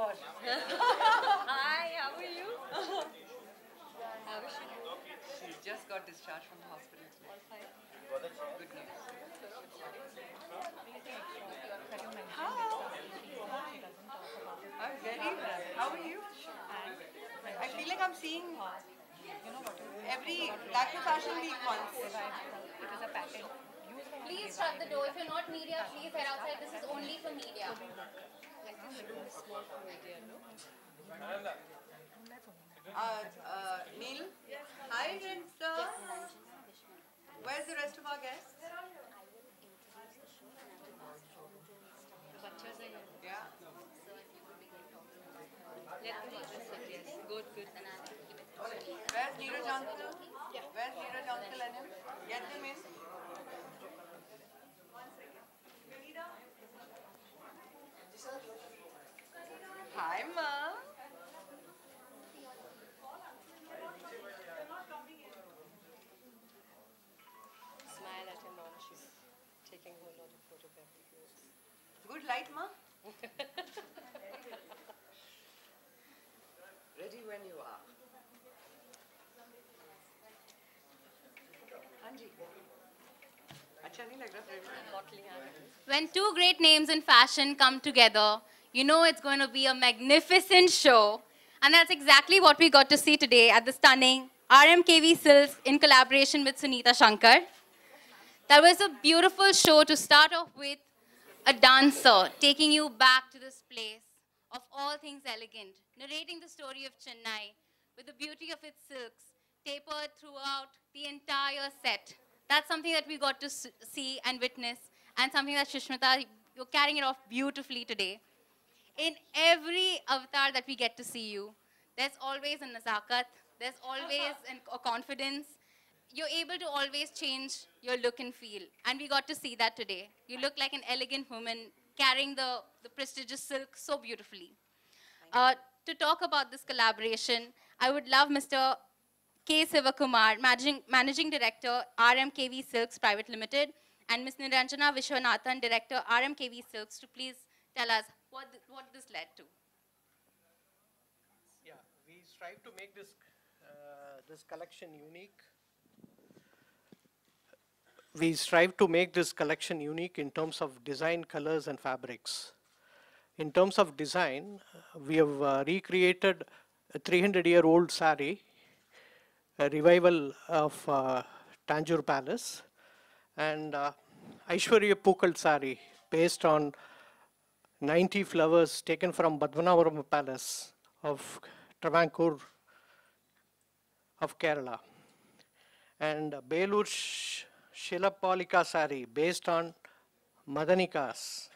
gosh. Hi, how are you? How is she? She just got discharged from the hospital today. All fine. Good news. I'm very well. How are you? I feel like I'm seeing every Lakme Fashion Week once. It is a pattern. Please shut the door. If you're not media, please head outside. This is only for media. Neil? Hi, Rinsa. Where's the rest of our guests? Yeah. Yes, good, good. Where's Neeraj uncle? Where's Neeraj uncle and him? Get them in. Hi, Ma. Smile at her mom. She's taking a whole lot of photographic notes. Good light, Ma. Ready when you are. Hanji. अच्छा नहीं लग रहा frame? When two great names in fashion come together, you know it's going to be a magnificent show. And that's exactly what we got to see today at the stunning RMKV Silks in collaboration with Sunita Shankar. That was a beautiful show to start off with, a dancer taking you back to this place of all things elegant, narrating the story of Chennai with the beauty of its silks, tapered throughout the entire set. That's something that we got to see and witness, and something that Sushmita, you're carrying it off beautifully today. In every avatar that we get to see you, there's always a nazakat, there's always a confidence. You're able to always change your look and feel. And we got to see that today. You look like an elegant woman carrying the prestigious silk so beautifully. To talk about this collaboration, I would love Mr. K. Sivakumar, Managing Director, RMKV Silks Private Limited, and Ms. Niranjana Vishwanathan, Director, RMKV Silks, to please tell us what this led to. Yeah, we strive to make this this collection unique. We strive to make this collection unique in terms of design, colors, and fabrics. In terms of design, we have recreated a 300-year-old sari, a revival of Tanjore Palace, and Aishwarya Pukal sari, based on 90 flowers taken from Padmanabharam Palace of Travancore of Kerala, and Belur Shilapalika sari based on Madanikas,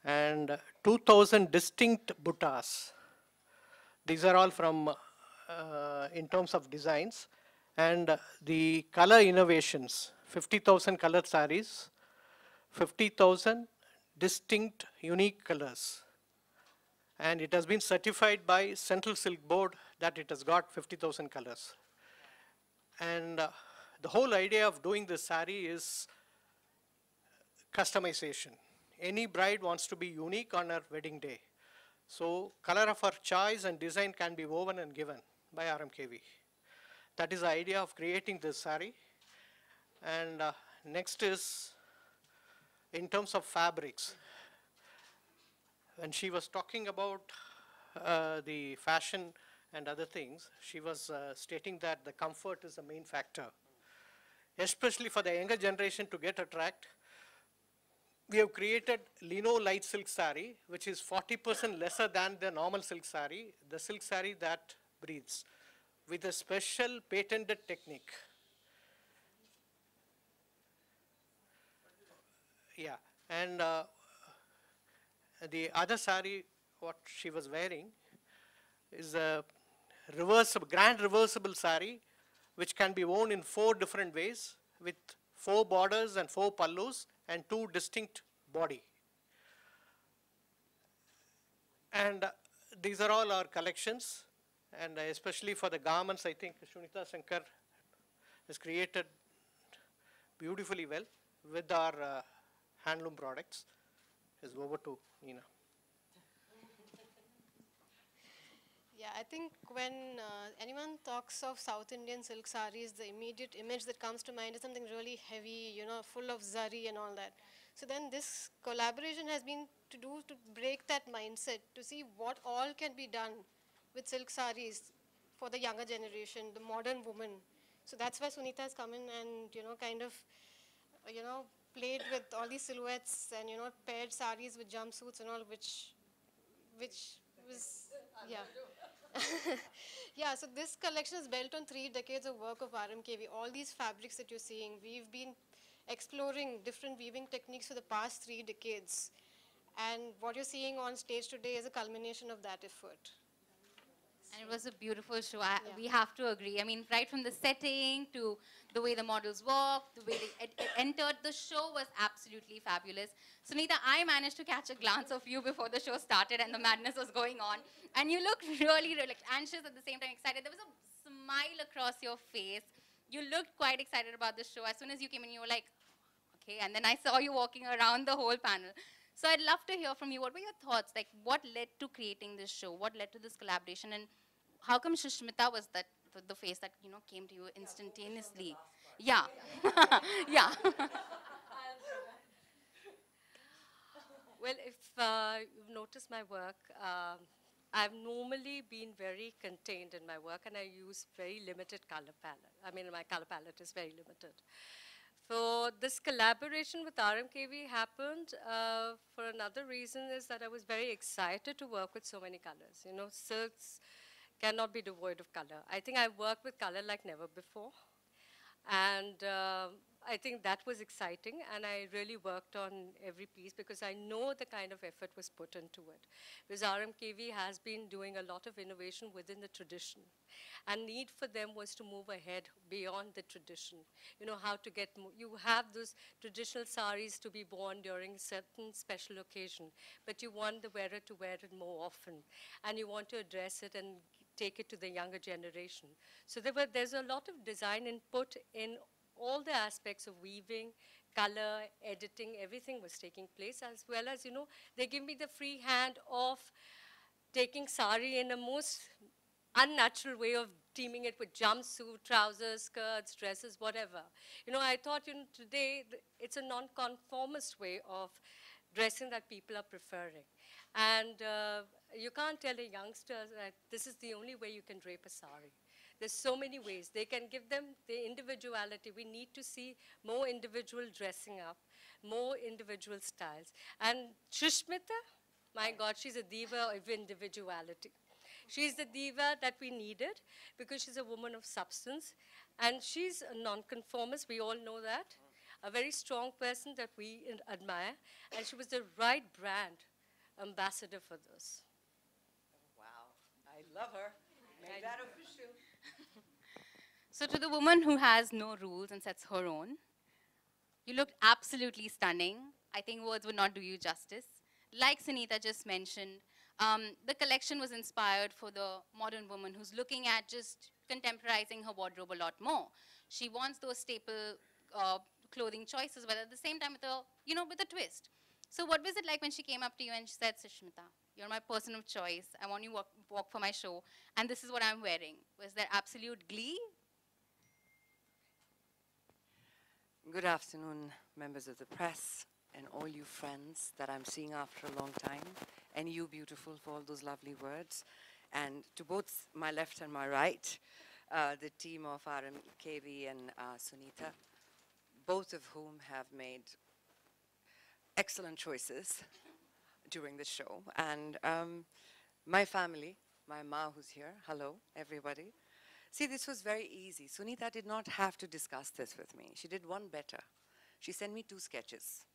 and 2000 distinct buttas. These are all from in terms of designs, and the color innovations, 50,000 colored saris, 50,000 distinct unique colors, and it has been certified by Central Silk Board that it has got 50,000 colors. And the whole idea of doing this sari is customization. Any bride wants to be unique on her wedding day. So color of her choice and design can be woven and given by RMKV. That is the idea of creating this sari. And next is in terms of fabrics. When she was talking about the fashion and other things, she was stating that the comfort is the main factor. Especially for the younger generation to get attract, we have created lino light silk sari, which is 40% lesser than the normal silk sari, the silk sari that breathes, with a special patented technique. Yeah, and the other sari, what she was wearing, is a grand reversible sari, which can be worn in 4 different ways, with 4 borders and 4 pallus and 2 distinct body. And these are all our collections, and especially for the garments, I think Sunita Shankar has created beautifully well with our handloom products. Is over to Nina. I think when anyone talks of South Indian silk sarees, the immediate image that comes to mind is something really heavy, you know, full of zari and all that. So then this collaboration has been to break that mindset, to see what all can be done with silk sarees for the younger generation, the modern woman. So that's why Sunita has come in and, you know, kind of, you know, played with all these silhouettes and, you know, paired sarees with jumpsuits and all, which was, yeah. Yeah, so this collection is built on 3 decades of work of RMKV. All these fabrics that you're seeing, we've been exploring different weaving techniques for the past 3 decades. And what you're seeing on stage today is a culmination of that effort. And it was a beautiful show. We have to agree. I mean, right from the setting to the way the models walked, the way they entered, the show was absolutely fabulous. Sunita, I managed to catch a glance of you before the show started and the madness was going on. And you looked really, really anxious at the same time, excited. There was a smile across your face. You looked quite excited about the show. As soon as you came in, you were like, okay. And then I saw you walking around the whole panel. So I'd love to hear from you. What were your thoughts? Like, what led to creating this show? What led to this collaboration? And how come Sushmita was that the face that, you know, came to you instantaneously? Yeah. Yeah. Well, if you've noticed my work, I've normally been very contained in my work, and I use very limited color palette. I mean, my color palette is very limited. So this collaboration with RMKV happened for another reason, is that I was very excited to work with so many colors. You know, silks cannot be devoid of color. I think I worked with color like never before. And I think that was exciting, and I really worked on every piece because I know the kind of effort was put into it. Because RMKV has been doing a lot of innovation within the tradition, and need for them was to move ahead beyond the tradition. You know, how to get, you have those traditional saris to be worn during certain special occasion, but you want the wearer to wear it more often, and you want to address it and take it to the younger generation. So there's a lot of design input in all the aspects of weaving, color, editing, everything was taking place, as well as, you know, they give me the free hand of taking sari in a most unnatural way of teaming it with jumpsuit, trousers, skirts, dresses, whatever. You know, I thought, you know, today it's a non-conformist way of dressing that people are preferring. And you can't tell a youngster that this is the only way you can drape a sari. There's so many ways. They can give them the individuality. We need to see more individual dressing up, more individual styles. And Sushmita, my God, she's a diva of individuality. She's the diva that we needed because she's a woman of substance. And she's a nonconformist, we all know that. A very strong person that we admire. And she was the right brand ambassador for this. Wow, I love her. Make that official. So to the woman who has no rules and sets her own, you looked absolutely stunning. I think words would not do you justice. Like Sunita just mentioned, the collection was inspired for the modern woman who's looking at just contemporizing her wardrobe a lot more. She wants those staple clothing choices, but at the same time with a, you know, with a twist. So what was it like when she came up to you and she said, Sushmita, you're my person of choice. I want you to walk for my show, and this is what I'm wearing. Was there absolute glee? Good afternoon, members of the press, and all you friends that I'm seeing after a long time, and you, beautiful, for all those lovely words. And to both my left and my right, the team of RMKV and Sunita, both of whom have made excellent choices during the show. And my family, my ma who's here, hello, everybody. See, this was very easy. Sunita did not have to discuss this with me. She did one better. She sent me 2 sketches,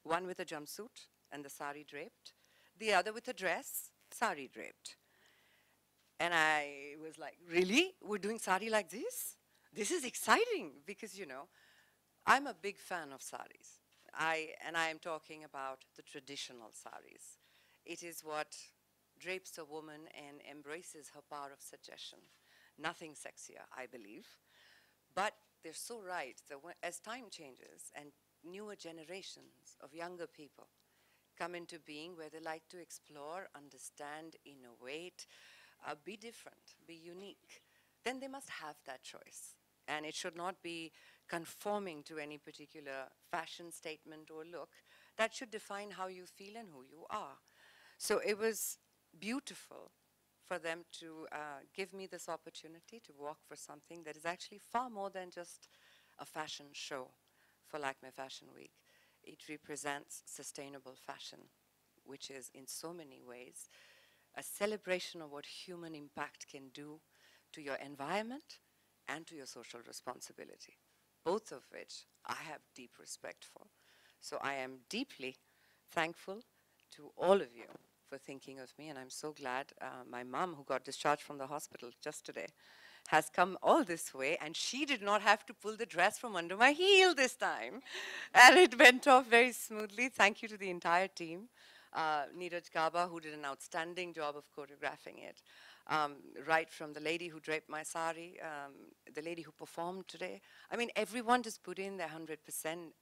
one with a jumpsuit and the sari draped, the other with a dress, sari draped. And I was like, really? We're doing sari like this? This is exciting because, you know, I'm a big fan of saris. And I am talking about the traditional saris. It is what drapes a woman and embraces her power of suggestion. Nothing sexier, I believe. But they're so right that as time changes and newer generations of younger people come into being where they like to explore, understand, innovate, be different, be unique, then they must have that choice. And it should not be conforming to any particular fashion statement or look. That should define how you feel and who you are. So it was beautiful for them to give me this opportunity to walk for something that is actually far more than just a fashion show for Lakme Fashion Week. It represents sustainable fashion, which is in so many ways a celebration of what human impact can do to your environment and to your social responsibility, both of which I have deep respect for. So I am deeply thankful to all of you for thinking of me, and I'm so glad my mom, who got discharged from the hospital just today, has come all this way, and she did not have to pull the dress from under my heel this time. And it went off very smoothly. Thank you to the entire team. Neeraj Kaba, who did an outstanding job of choreographing it. Right from the lady who draped my sari, the lady who performed today. I mean, everyone just put in their 100%.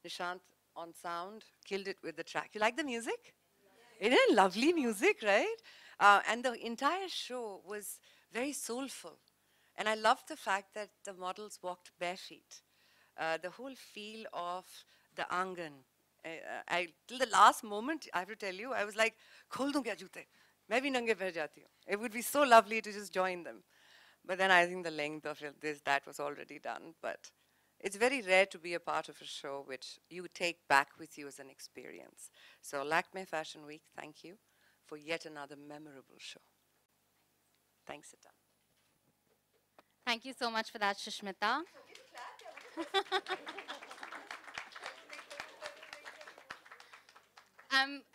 Nishant on sound, killed it with the track. You like the music? Isn't it lovely music, right? And the entire show was very soulful. And I loved the fact that the models walked bare feet. The whole feel of the angan. Till the last moment, I have to tell you, I was like, khol dun kya joote? Main bhi nange pair jati hu. It would be so lovely to just join them. But then I think the length of that was already done. But it's very rare to be a part of a show which you take back with you as an experience. So Lakme Fashion Week, thank you for yet another memorable show. Thanks, Sita. Thank you so much for that, Sushmita.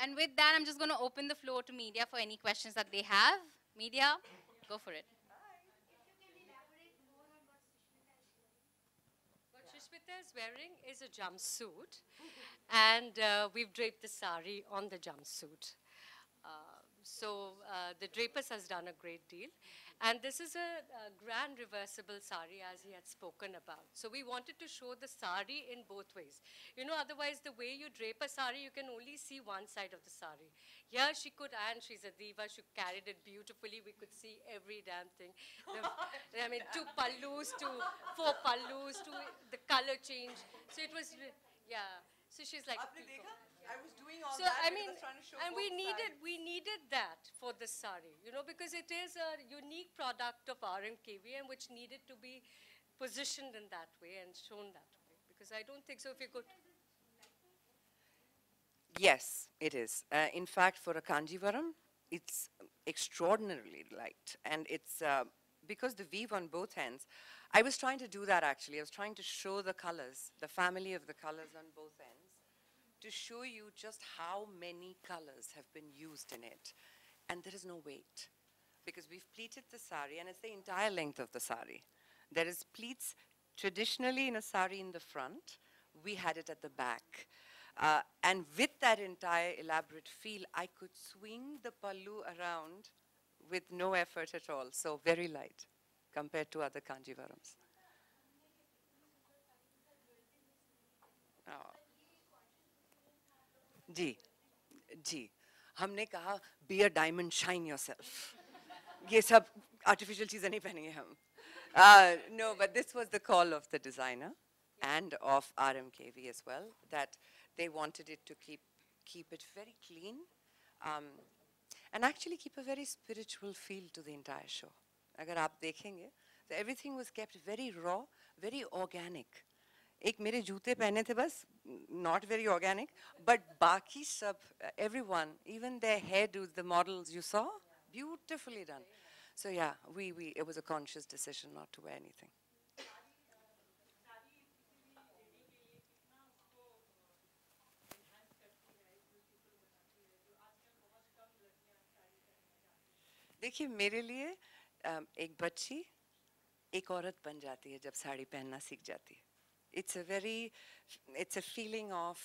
And with that, I'm just going to open the floor to media for any questions that they have. Media, go for it. What Sushmita is wearing is a jumpsuit, and we've draped the sari on the jumpsuit. The drapers has done a great deal. And this is a grand reversible sari, as he had spoken about. So we wanted to show the sari in both ways. You know, otherwise the way you drape a sari, you can only see one side of the sari. Here she could, and she's a diva, she carried it beautifully. We could see every damn thing. I mean, 2 pallus, 4 pallus, the color change. So it was, yeah. So she's like, I was doing all so that. I mean, was trying to show and both we needed that for the sari, you know, because it is a unique product of RMKV and which needed to be positioned in that way and shown that way. Because I don't think so. If you could, Yes, it is. In fact, for a Kanjivaram, it's extraordinarily light. And it's because the weave on both ends, I was trying to do that actually. I was trying to show the colors, the family of the colors on both ends, to show you just how many colors have been used in it. And there is no weight, because we've pleated the sari, and it's the entire length of the sari. There is pleats traditionally in a sari in the front. We had it at the back. And with that entire elaborate feel, I could swing the pallu around with no effort at all. So very light compared to other Kanjivarams. Oh. जी जी हमने कहा be a diamond, shine yourself. ये सब artificial चीजें नहीं पहनेंगे हम. No, but this was the call of the designer and of RMKV as well, that they wanted it to keep it very clean and actually keep a very spiritual feel to the entire show. अगर आप देखेंगे, so everything was kept very raw, very organic. एक मेरे जूते पहने थे बस, not very organic, but बाकी सब, everyone, even their hairdos, the models you saw, beautifully done. So yeah, it was a conscious decision not to wear anything. देखिए मेरे लिए एक बच्ची एक औरत बन जाती है जब साड़ी पहनना सीख जाती है. It's a feeling of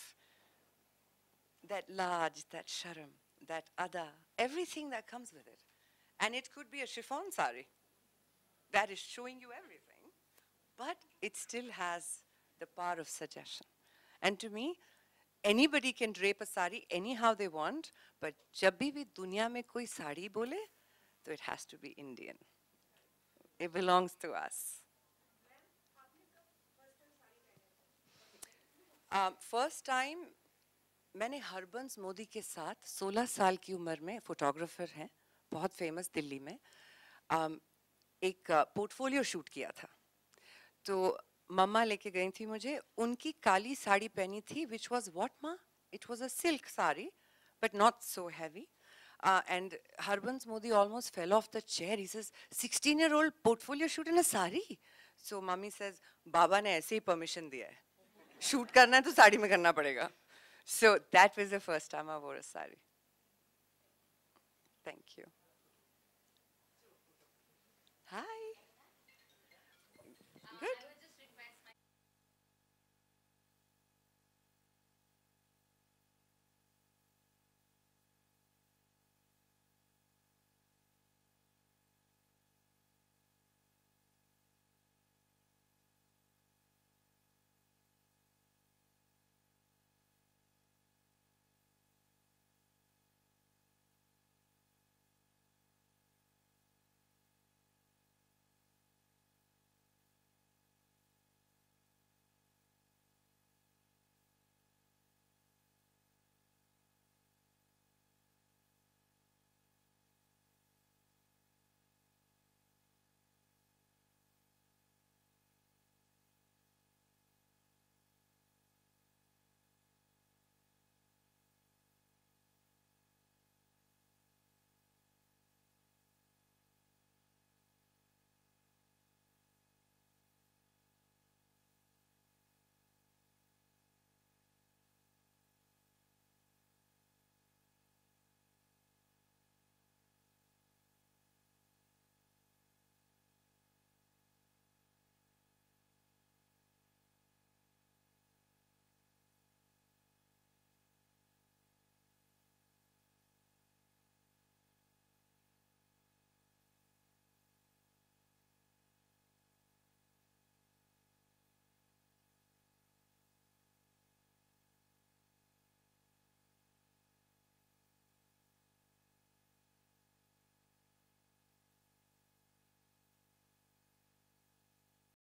that laj, that sharam, that ada, everything that comes with it. And it could be a chiffon sari that is showing you everything, but it still has the power of suggestion. And to me, anybody can drape a sari anyhow they want, but जब भी दुनिया में कोई साड़ी बोले, so it has to be Indian. It belongs to us. First time मैंने हरबंस मोदी के साथ 16 साल की उम्र में फोटोग्राफर हैं, बहुत फेमस दिल्ली में, एक पोर्टफोलियो शूट किया था. तो मम्मा लेके गई थी मुझे, उनकी काली साड़ी पहनी थी, which was what ma? It was a silk sari, but not so heavy. And Harbans Modi almost fell off the chair. He says, 16-year-old portfolio shoot in a sari? So mommy says, Baba ने ऐसे ही permission दिया है. Shoot करना है तो साड़ी में करना पड़ेगा. So that was the first time I wore a sari. Thank you. Hi.